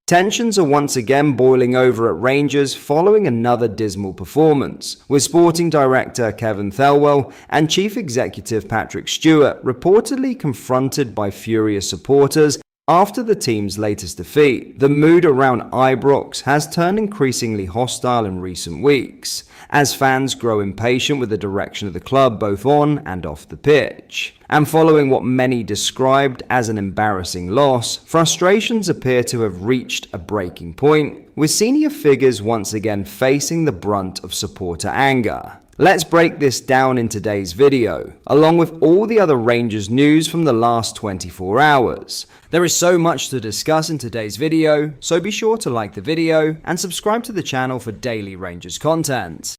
Tensions are once again boiling over at Rangers following another dismal performance, with Sporting Director Kevin Thelwell and Chief Executive Patrick Stewart reportedly confronted by furious supporters after the team's latest defeat. The mood around Ibrox has turned increasingly hostile in recent weeks, as fans grow impatient with the direction of the club both on and off the pitch. And following what many described as an embarrassing loss, frustrations appear to have reached a breaking point, with senior figures once again facing the brunt of supporter anger. Let's break this down in today's video, along with all the other Rangers news from the last 24 hours. There is so much to discuss in today's video, so be sure to like the video and subscribe to the channel for daily Rangers content.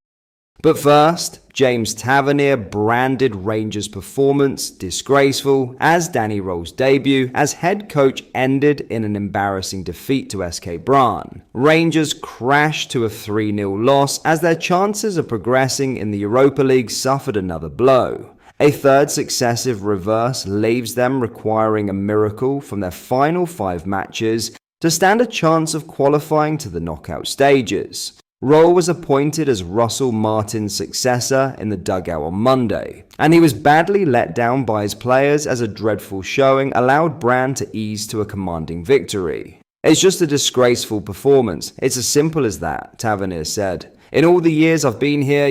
But first, James Tavernier branded Rangers' performance disgraceful as Danny Role's debut as head coach ended in an embarrassing defeat to SK Brann. Rangers crashed to a 3-0 loss as their chances of progressing in the Europa League suffered another blow. A third successive reverse leaves them requiring a miracle from their final 5 matches to stand a chance of qualifying to the knockout stages. Role was appointed as Russell Martin's successor in the dugout on Monday, and he was badly let down by his players as a dreadful showing allowed Brann to ease to a commanding victory. "It's just a disgraceful performance. It's as simple as that," Tavernier said. "In all the years I've been here,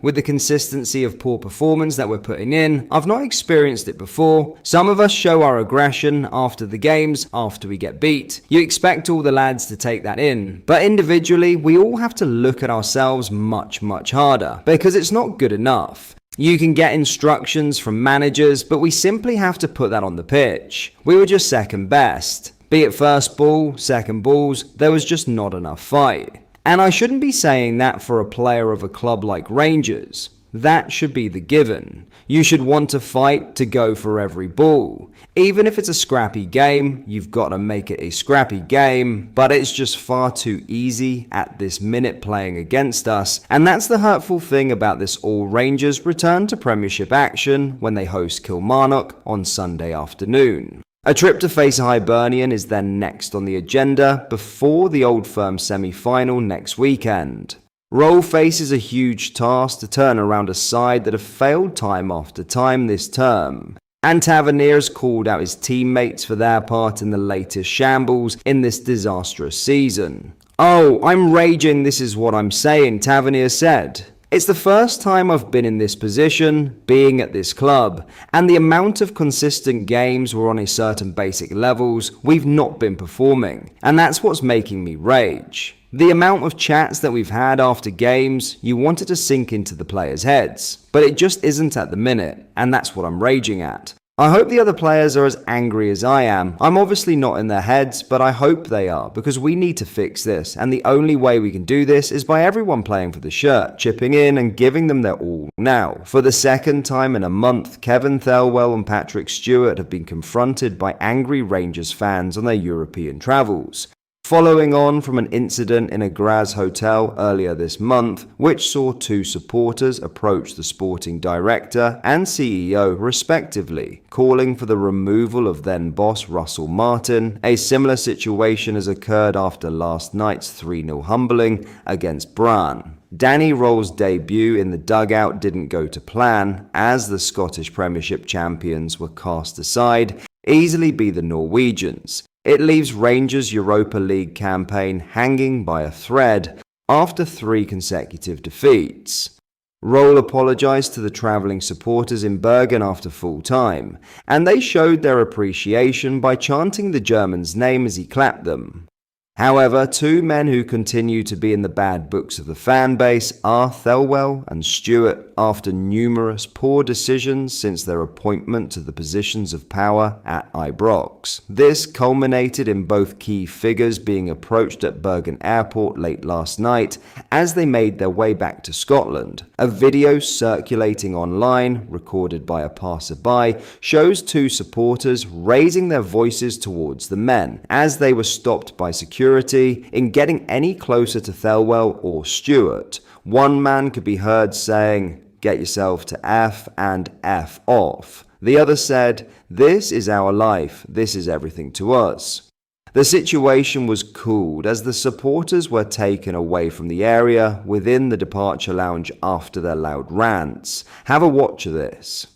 with the consistency of poor performance that we're putting in, I've not experienced it before. Some of us show our aggression after the games, after we get beat. You expect all the lads to take that in. But individually, we all have to look at ourselves much, much harder, because it's not good enough. You can get instructions from managers, but we simply have to put that on the pitch. We were just second best. Be it first ball, second balls, there was just not enough fight." And I shouldn't be saying that for a player of a club like Rangers. That should be the given. You should want to fight to go for every ball. Even if it's a scrappy game, you've got to make it a scrappy game, but it's just far too easy at this minute playing against us, and that's the hurtful thing about this all Rangers return to Premiership action when they host Kilmarnock on Sunday afternoon. A trip to face Hibernian is then next on the agenda before the Old Firm semi-final next weekend. Role faces a huge task to turn around a side that have failed time after time this term, and Tavernier has called out his teammates for their part in the latest shambles in this disastrous season. "Oh, I'm raging, this is what I'm saying," Tavernier said. "It's the first time I've been in this position, being at this club, and the amount of consistent games we're on a certain basic levels, we've not been performing, and that's what's making me rage. The amount of chats that we've had after games, you want it to sink into the players' heads, but it just isn't at the minute, and that's what I'm raging at. I hope the other players are as angry as I am. I'm obviously not in their heads, but I hope they are, because we need to fix this, and the only way we can do this is by everyone playing for the shirt, chipping in and giving them their all now." For the second time in a month, Kevin Thelwell and Patrick Stewart have been confronted by angry Rangers fans on their European travels, following on from an incident in a Graz hotel earlier this month, which saw 2 supporters approach the sporting director and CEO respectively, calling for the removal of then boss Russell Martin. A similar situation has occurred after last night's 3-0 humbling against Brann. Danny Role's debut in the dugout didn't go to plan, as the Scottish Premiership champions were cast aside, easily be the Norwegians. It leaves Rangers' Europa League campaign hanging by a thread after 3 consecutive defeats. Role apologised to the travelling supporters in Bergen after full time, and they showed their appreciation by chanting the German's name as he clapped them. However, 2 men who continue to be in the bad books of the fan base are Thelwell and Stewart after numerous poor decisions since their appointment to the positions of power at Ibrox. This culminated in both key figures being approached at Bergen Airport late last night as they made their way back to Scotland. A video circulating online, recorded by a passerby, shows 2 supporters raising their voices towards the men as they were stopped by security in getting any closer to Thelwell or Stewart. One man could be heard saying, "Get yourself to F and F off." The other said, "This is our life, this is everything to us." The situation was cooled as the supporters were taken away from the area within the departure lounge after their loud rants. Have a watch of this.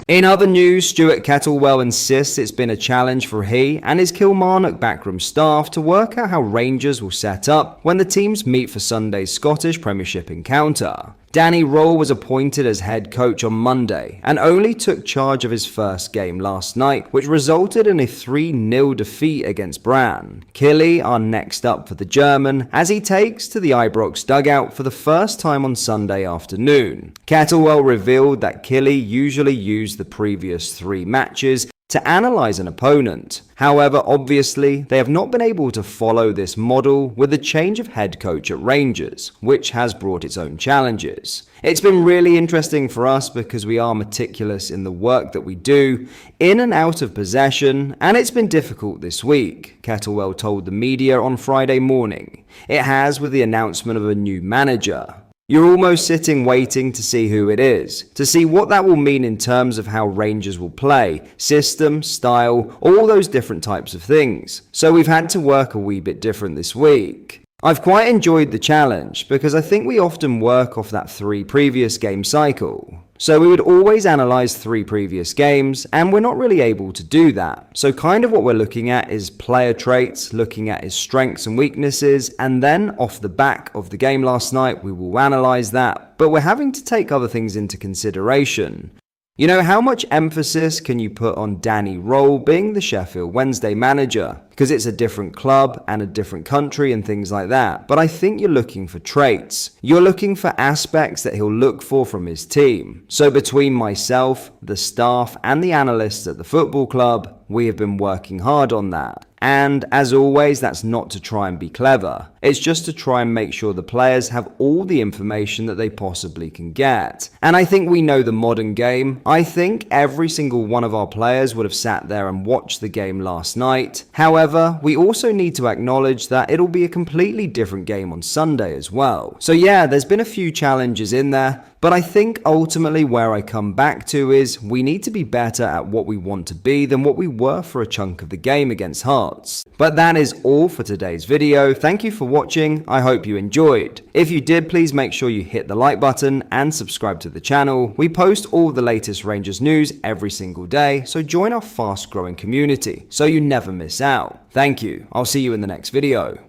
In other news, Stewart Thelwell insists it's been a challenge for he and his Kilmarnock backroom staff to work out how Rangers will set up when the teams meet for Sunday's Scottish Premiership encounter. Danny Röhl was appointed as head coach on Monday and only took charge of his first game last night, which resulted in a 3-0 defeat against Brann. Killy are next up for the German as he takes to the Ibrox dugout for the first time on Sunday afternoon. Thelwell revealed that Killy usually used the previous 3 matches to analyze an opponent. However, obviously, they have not been able to follow this model with the change of head coach at Rangers, which has brought its own challenges. It's been really interesting for us because we are meticulous in the work that we do, in and out of possession, and it's been difficult this week, Thelwell told the media on Friday morning. It has with the announcement of a new manager. You're almost sitting waiting to see who it is, to see what that will mean in terms of how Rangers will play, system, style, all those different types of things. So we've had to work a wee bit different this week. I've quite enjoyed the challenge because I think we often work off that 3 previous game cycle. So we would always analyze 3 previous games, and we're not really able to do that. So kind of what we're looking at is player traits, looking at his strengths and weaknesses, and then off the back of the game last night, we will analyze that. But we're having to take other things into consideration. You know, how much emphasis can you put on Danny Röhl being the Sheffield Wednesday manager? Because it's a different club and a different country and things like that. But I think you're looking for traits. You're looking for aspects that he'll look for from his team. So between myself, the staff, and the analysts at the football club, we have been working hard on that. And as always, that's not to try and be clever. It's just to try and make sure the players have all the information that they possibly can get. And I think we know the modern game. I think every single one of our players would have sat there and watched the game last night. However, we also need to acknowledge that it'll be a completely different game on Sunday as well. So yeah, there's been a few challenges in there, but I think ultimately where I come back to is we need to be better at what we want to be than what we were for a chunk of the game against Hearts. But that is all for today's video. Thank you for watching. I hope you enjoyed. If you did, please make sure you hit the like button and subscribe to the channel. We post all the latest Rangers news every single day, so join our fast growing community so you never miss out. Thank you. I'll see you in the next video.